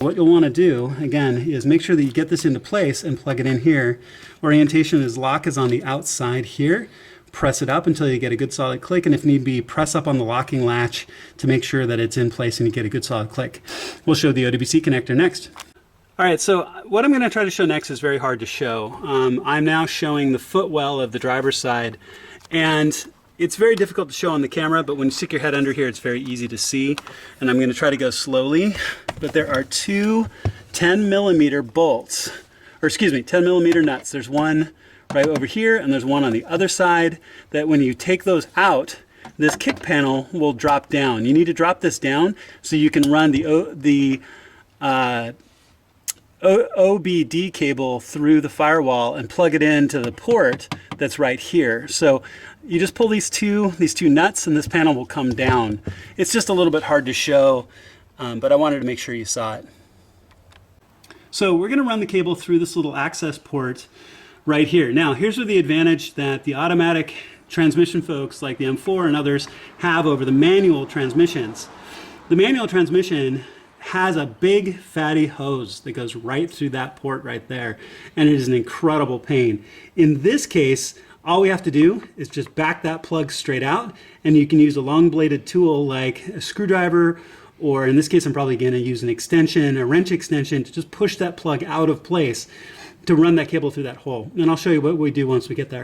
What you'll want to do, again, is make sure that you get this into place and plug it in here. Orientation is lock is on the outside here. Press it up until you get a good solid click, and if need be, press up on the locking latch to make sure that it's in place and you get a good solid click. We'll show the OWC connector next. All right, so what I'm going to try to show next is very hard to show. I'm now showing the footwell of the driver's side, and it's very difficult to show on the camera, but when you stick your head under here, it's very easy to see. And I'm going to try to go slowly, but there are two 10mm bolts, or excuse me, 10mm nuts. There's one right over here, and there's one on the other side, that when you take those out, this kick panel will drop down. You need to drop this down so you can run the OBD cable through the firewall and plug it into the port that's right here. So you just pull these two nuts and this panel will come down. It's just a little bit hard to show, but I wanted to make sure you saw it. So we're going to run the cable through this little access port right here. Now here's where the advantage that the automatic transmission folks like the M4 and others have over the manual transmissions. The manual transmission has a big fatty hose that goes right through that port right there, and it is an incredible pain. In this case, all we have to do is just back that plug straight out, and you can use a long bladed tool like a screwdriver, or in this case I'm probably going to use an extension, a wrench extension, to just push that plug out of place to run that cable through that hole. And I'll show you what we do once we get there.